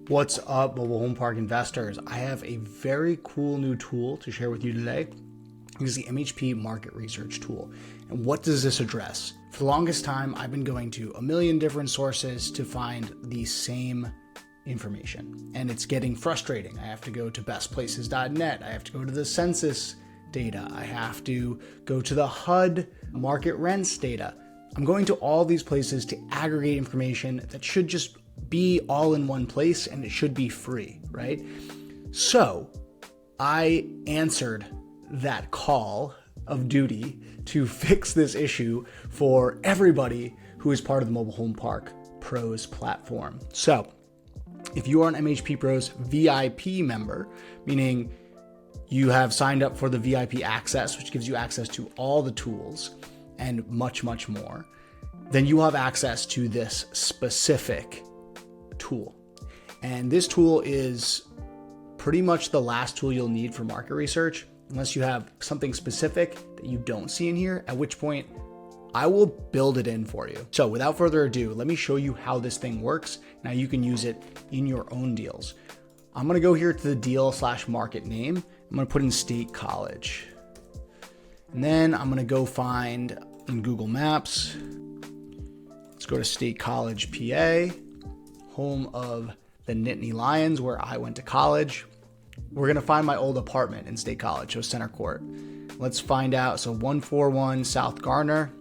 What's up, mobile home park investors? I have a very cool new tool to share with you today. It's the MHP market research tool. And what does this address? For the longest time, I've been going to a million different sources to find the same information. And it's getting frustrating. I have to go to bestplaces.net. I have to go to the Census data. I have to go to the HUD market rents data. I'm going to all these places to aggregate information that should just be all in one place, and it should be free, right? So I answered that call of duty to fix this issue for everybody who is part of the Mobile Home Park Pros platform. So if you are an MHP Pros VIP member, meaning you have signed up for the VIP access, which gives you access to all the tools and much, much more, then you have access to this specific tool. And this tool is pretty much the last tool you'll need for market research, unless you have something specific that you don't see in here, at which point I will build it in for you. So without further ado, let me show you how this thing works. Now you can use it in your own deals. I'm going to go here to the deal/market name. I'm going to put in State College. And then I'm going to go find in Google Maps. Let's go to State College, PA, home of the Nittany Lions, where I went to college. We're going to find my old apartment in State College, so Center Court. Let's find out. So 141 South Garner.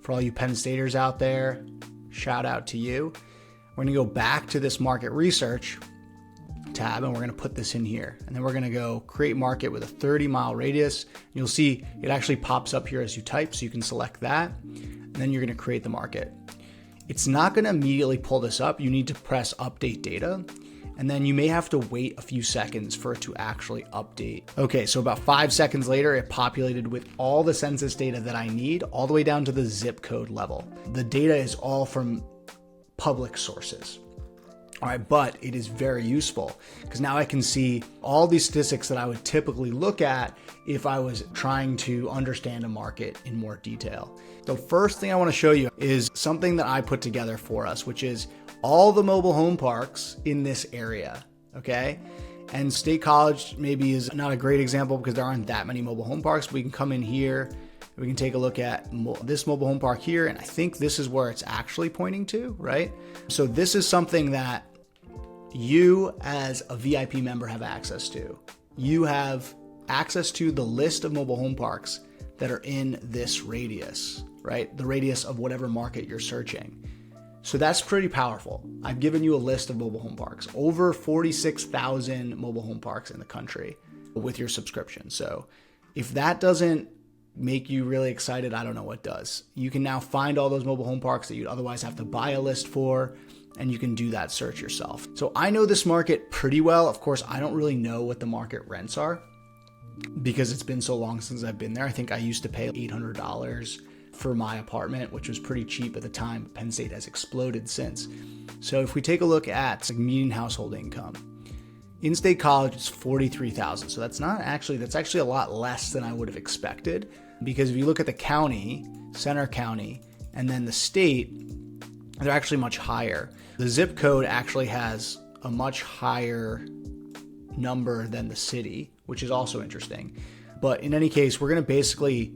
For all you Penn Staters out there, shout out to you. We're going to go back to this market research tab, and we're going to put this in here. And then we're going to go create market with a 30-mile radius. You'll see it actually pops up here as you type, so you can select that. And then you're going to create the market. It's not going to immediately pull this up. You need to press update data, and then you may have to wait a few seconds for it to actually update. Okay, so about 5 seconds later, it populated with all the census data that I need, all the way down to the zip code level. The data is all from public sources. All right, but it is very useful because now I can see all these statistics that I would typically look at if I was trying to understand a market in more detail. The first thing I want to show you is something that I put together for us, which is all the mobile home parks in this area, okay? And State College maybe is not a great example because there aren't that many mobile home parks. We can come in here, we can take a look at this mobile home park here, and I think this is where it's actually pointing to, right? So this is something that you as a VIP member have access to. You have access to the list of mobile home parks that are in this radius, right? The radius of whatever market you're searching. So that's pretty powerful. I've given you a list of mobile home parks, over 46,000 mobile home parks in the country with your subscription. So if that doesn't make you really excited, I don't know what does. You can now find all those mobile home parks that you'd otherwise have to buy a list for, and you can do that search yourself. So I know this market pretty well. Of course, I don't really know what the market rents are because it's been so long since I've been there. I think I used to pay $800 for my apartment, which was pretty cheap at the time. Penn State has exploded since. So if we take a look at median household income, in State College, it's $43,000. So that's actually a lot less than I would have expected, because if you look at the county, Center County, and then the state, they're actually much higher. The zip code actually has a much higher number than the city, which is also interesting. But in any case, we're going to basically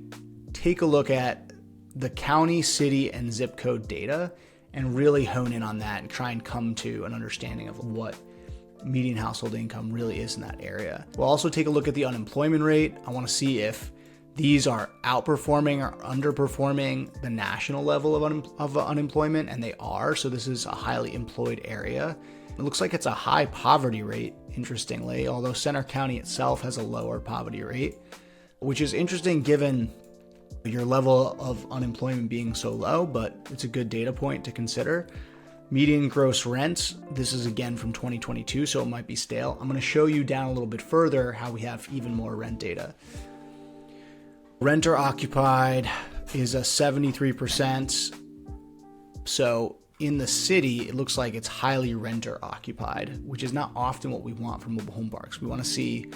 take a look at the county, city, and zip code data and really hone in on that and try and come to an understanding of what median household income really is in that area. We'll also take a look at the unemployment rate. I want to see if these are outperforming or underperforming the national level of unemployment, and they are. So this is a highly employed area. It looks like it's a high poverty rate, interestingly, although Center County itself has a lower poverty rate, which is interesting given your level of unemployment being so low, but it's a good data point to consider. Median gross rents, this is again from 2022, so it might be stale. I'm going to show you down a little bit further how we have even more rent data. Renter occupied is a 73%. So in the city, it looks like it's highly renter occupied, which is not often what we want from mobile home parks. We want to see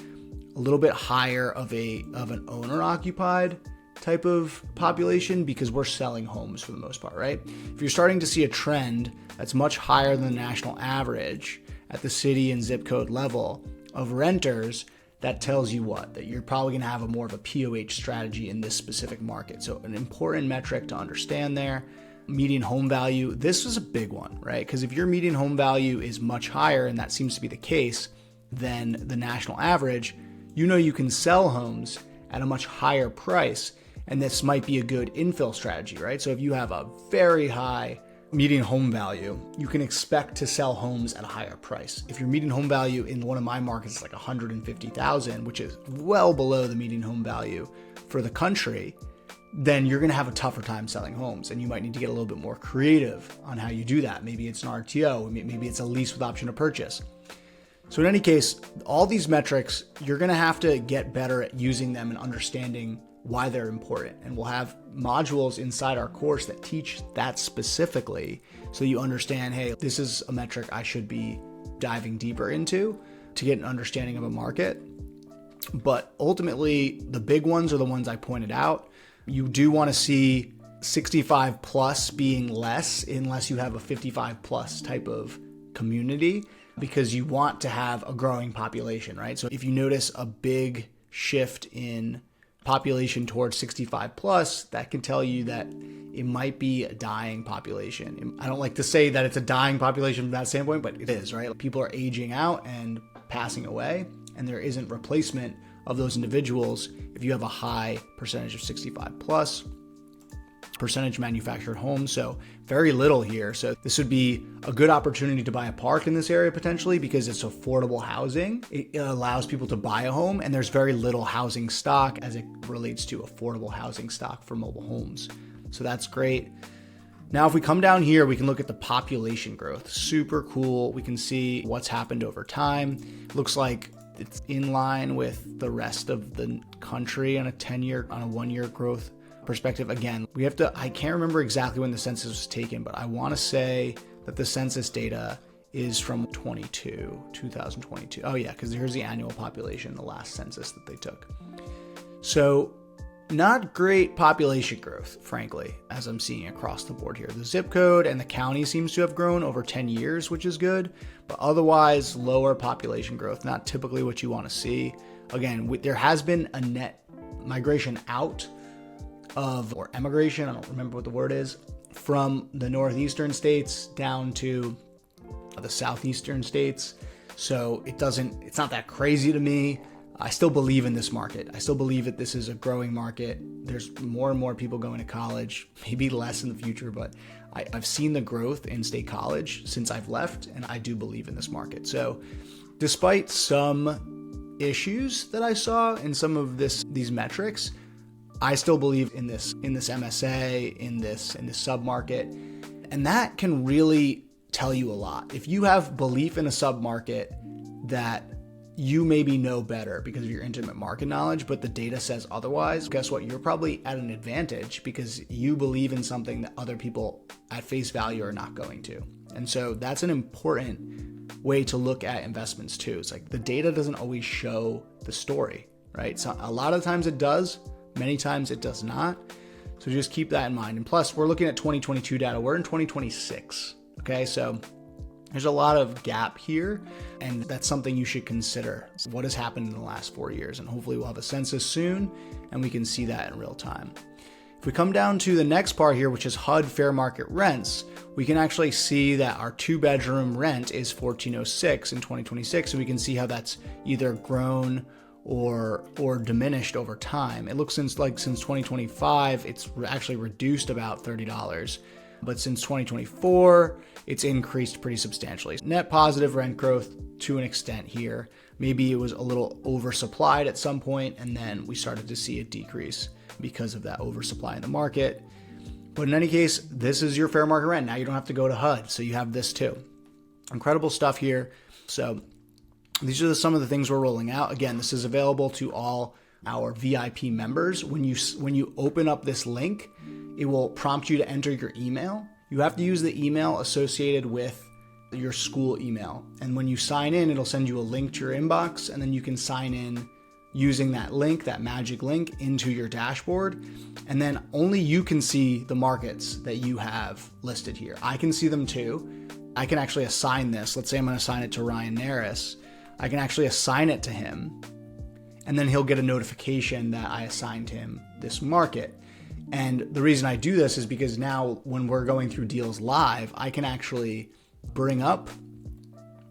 a little bit higher of an owner occupied type of population because we're selling homes for the most part, right? If you're starting to see a trend that's much higher than the national average, at the city and zip code level of renters, that tells you what? That you're probably going to have more of a POH strategy in this specific market. So an important metric to understand there. Median home value. This was a big one, right? Because if your median home value is much higher, and that seems to be the case, than the national average, you can sell homes at a much higher price. And this might be a good infill strategy, right? So if you have a very high median home value, you can expect to sell homes at a higher price. If your median home value in one of my markets is like 150,000, which is well below the median home value for the country, then you're going to have a tougher time selling homes, and you might need to get a little bit more creative on how you do that. Maybe it's an RTO, maybe it's a lease with option to purchase. So in any case, all these metrics, you're going to have to get better at using them and understanding why they're important. And we'll have modules inside our course that teach that specifically, so you understand, hey, this is a metric I should be diving deeper into to get an understanding of a market. But ultimately, the big ones are the ones I pointed out. You do want to see 65 plus being less unless you have a 55 plus type of community, because you want to have a growing population, right? So if you notice a big shift in population towards 65 plus, that can tell you that it might be a dying population. I don't like to say that it's a dying population from that standpoint, but it is, right? People are aging out and passing away, and there isn't replacement of those individuals if you have a high percentage of 65 plus, percentage manufactured homes. So very little here. So this would be a good opportunity to buy a park in this area potentially, because it's affordable housing. It allows people to buy a home, and there's very little housing stock as it relates to affordable housing stock for mobile homes. So that's great. Now, if we come down here, we can look at the population growth. Super cool. We can see what's happened over time. Looks like it's in line with the rest of the country on a 1-year growth perspective. Again, I can't remember exactly when the census was taken, but I want to say that the census data is from 2022. Oh yeah, because here's the annual population, the last census that they took. So not great population growth, frankly, as I'm seeing across the board here. The zip code and the county seems to have grown over 10 years, which is good, but otherwise lower population growth, not typically what you want to see. Again, there has been a net migration out of, or emigration, I don't remember what the word is, from the northeastern states down to the southeastern states. So it's not that crazy to me. I still believe in this market. I still believe that this is a growing market. There's more and more people going to college, maybe less in the future, but I've seen the growth in state college since I've left, and I do believe in this market. So despite some issues that I saw in some of these metrics, I still believe in this MSA, in this sub-market, and that can really tell you a lot. If you have belief in a sub-market that you maybe know better because of your intimate market knowledge, but the data says otherwise, guess what? You're probably at an advantage because you believe in something that other people at face value are not going to. And so that's an important way to look at investments too. It's like the data doesn't always show the story, right? So a lot of times it does. Many times it does not. So just keep that in mind. And plus, we're looking at 2022 data. We're in 2026. Okay, so there's a lot of gap here, and that's something you should consider. What has happened in the last 4 years? And hopefully we'll have a census soon, and we can see that in real time. If we come down to the next part here, which is HUD fair market rents, we can actually see that our 2-bedroom rent is $1,406 in 2026. So we can see how that's either grown or diminished over time. It looks since 2025, it's actually reduced about $30. But since 2024, it's increased pretty substantially. Net positive rent growth to an extent here. Maybe it was a little oversupplied at some point, and then we started to see a decrease because of that oversupply in the market. But in any case, this is your fair market rent. Now you don't have to go to HUD, so you have this too. Incredible stuff here. So these are some of the things we're rolling out. Again, this is available to all our VIP members. When you open up this link, it will prompt you to enter your email. You have to use the email associated with your school email. And when you sign in, it'll send you a link to your inbox, and then you can sign in using that link, that magic link, into your dashboard. And then only you can see the markets that you have listed here. I can see them too, I can actually assign this. Let's say I'm going to assign it to Ryan Naris. I can actually assign it to him, and then he'll get a notification that I assigned him this market. And the reason I do this is because now when we're going through deals live, I can actually bring up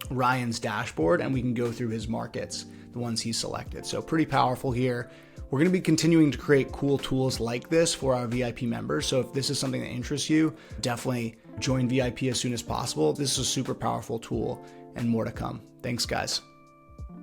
Ryan's dashboard and we can go through his markets, the ones he selected. So pretty powerful here. We're going to be continuing to create cool tools like this for our VIP members. So if this is something that interests you, definitely join VIP as soon as possible. This is a super powerful tool and more to come. Thanks, guys.